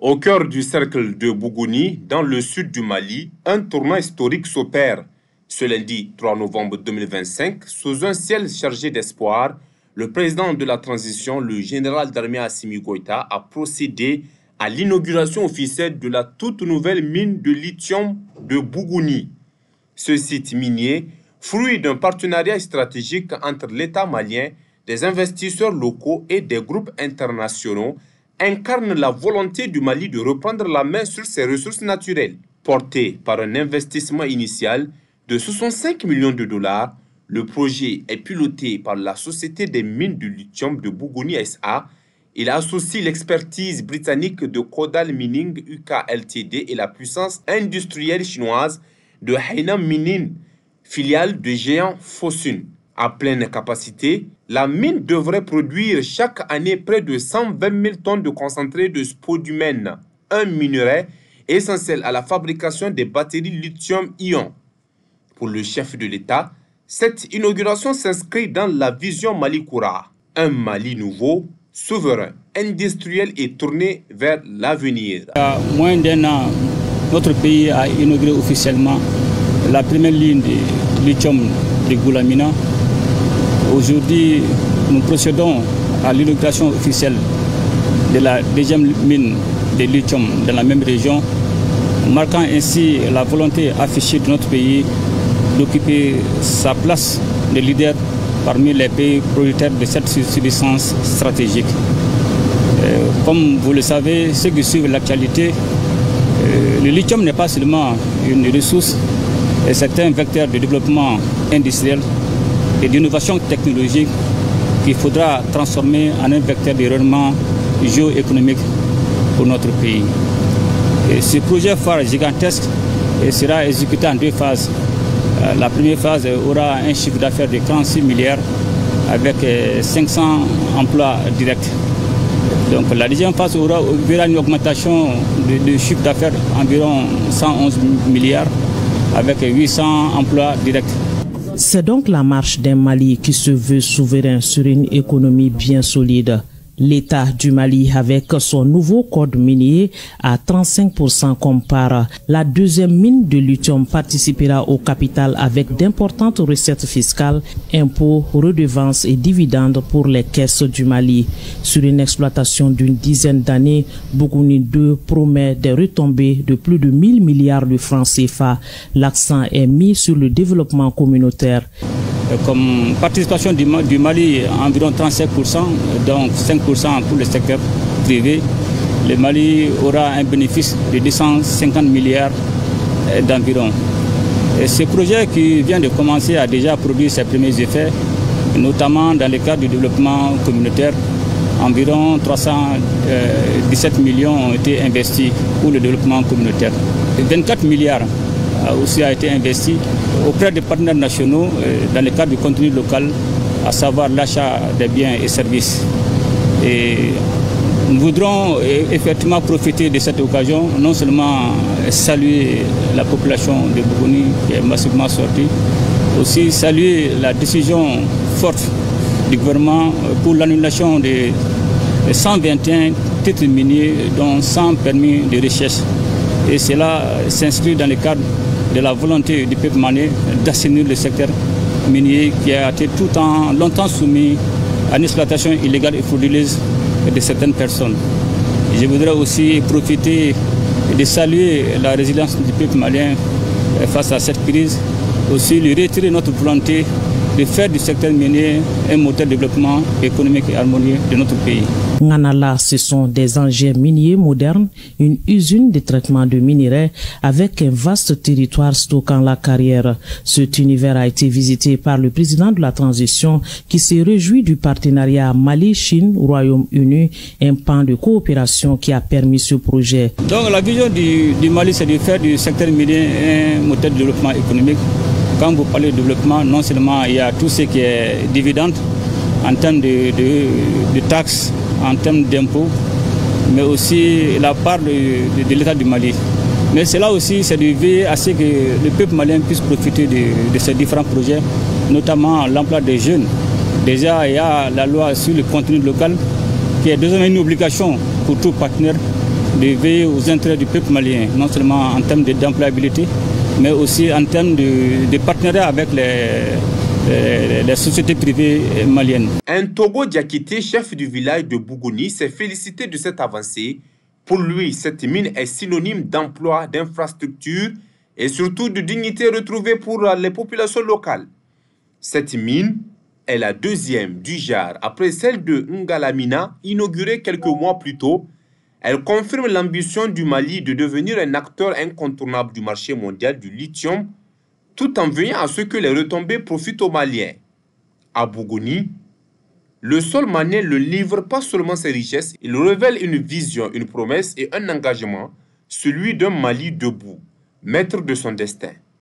Au cœur du cercle de Bougouni, dans le sud du Mali, un tournant historique s'opère. Ce lundi 3 novembre 2025, sous un ciel chargé d'espoir, le président de la transition, le général d'armée Assimi Goïta, a procédé à l'inauguration officielle de la toute nouvelle mine de lithium de Bougouni. Ce site minier, fruit d'un partenariat stratégique entre l'État malien, des investisseurs locaux et des groupes internationaux, incarne la volonté du Mali de reprendre la main sur ses ressources naturelles. Porté par un investissement initial de 65 millions de dollars, le projet est piloté par la Société des mines de lithium de Bougouni SA. Il associe l'expertise britannique de Kodal Mining UK Ltd et la puissance industrielle chinoise de Hainan Mining, filiale de géant Fosun. À pleine capacité, la mine devrait produire chaque année près de 120 000 tonnes de concentré de spodumène, un minerai essentiel à la fabrication des batteries lithium-ion. Pour le chef de l'État, cette inauguration s'inscrit dans la vision Malikoura, un Mali nouveau, souverain, industriel et tourné vers l'avenir. Il y a moins d'un an, notre pays a inauguré officiellement la première ligne de lithium de Goulamina. Aujourd'hui, nous procédons à l'inauguration officielle de la deuxième mine de lithium dans la même région, marquant ainsi la volonté affichée de notre pays d'occuper sa place de leader parmi les pays producteurs de cette subsistance stratégique. Comme vous le savez, ceux qui suivent l'actualité, le lithium n'est pas seulement une ressource, c'est un vecteur de développement industriel et d'innovation technologique qu'il faudra transformer en un vecteur de rayonnement géoéconomique pour notre pays. Et ce projet phare gigantesque sera exécuté en deux phases. La première phase aura un chiffre d'affaires de 46 milliards avec 500 emplois directs. Donc la deuxième phase verra une augmentation de chiffre d'affaires environ 111 milliards avec 800 emplois directs. C'est donc la marche d'un Mali qui se veut souverain sur une économie bien solide. L'État du Mali, avec son nouveau code minier à 35% compare. La deuxième mine de lithium participera au capital avec d'importantes recettes fiscales, impôts, redevances et dividendes pour les caisses du Mali. Sur une exploitation d'une dizaine d'années, Bougouni 2 promet des retombées de plus de 1000 milliards de francs CFA. L'accent est mis sur le développement communautaire. Comme participation du Mali, environ 35%, donc 5% pour le secteur privé, le Mali aura un bénéfice de 250 milliards d'environ. Ce projet qui vient de commencer a déjà produit ses premiers effets, notamment dans le cadre du développement communautaire. Environ 317 millions ont été investis pour le développement communautaire. 24 milliards aussi a été investi auprès des partenaires nationaux dans le cadre du contenu local, à savoir l'achat des biens et services. Et nous voudrons effectivement profiter de cette occasion, non seulement saluer la population de Bougouni qui est massivement sortie, aussi saluer la décision forte du gouvernement pour l'annulation de 121 titres miniers dont 100 permis de recherche. Et cela s'inscrit dans le cadre de la volonté du peuple malien d'assainir le secteur minier qui a été longtemps soumis à une exploitation illégale et frauduleuse de certaines personnes. Je voudrais aussi profiter de saluer la résilience du peuple malien face à cette crise, aussi lui retirer notre volonté de faire du secteur minier un moteur de développement économique et harmonieux de notre pays. Nganala, ce sont des engins miniers modernes, une usine de traitement de minerais avec un vaste territoire stockant la carrière. Cet univers a été visité par le président de la transition qui s'est réjoui du partenariat Mali-Chine-Royaume-Uni, un pan de coopération qui a permis ce projet. Donc la vision du Mali, c'est de faire du secteur minier un moteur de développement économique. Quand vous parlez de développement, non seulement il y a tout ce qui est dividende en termes de taxes, en termes d'impôts, mais aussi la part de l'État du Mali. Mais cela aussi, c'est de veiller à ce que le peuple malien puisse profiter de ces différents projets, notamment l'emploi des jeunes. Déjà, il y a la loi sur le contenu local qui est désormais une obligation pour tout partenaire de veiller aux intérêts du peuple malien, non seulement en termes d'employabilité, mais aussi en termes de partenariat avec les sociétés privées maliennes. Un Togo Diakité, chef du village de Bougouni, s'est félicité de cette avancée. Pour lui, cette mine est synonyme d'emploi, d'infrastructure et surtout de dignité retrouvée pour les populations locales. Cette mine est la deuxième du genre après celle de Ngalamina, inaugurée quelques mois plus tôt. Elle confirme l'ambition du Mali de devenir un acteur incontournable du marché mondial du lithium, tout en veillant à ce que les retombées profitent aux Maliens. À Bougouni, le sol malien ne livre pas seulement ses richesses, il révèle une vision, une promesse et un engagement, celui d'un Mali debout, maître de son destin.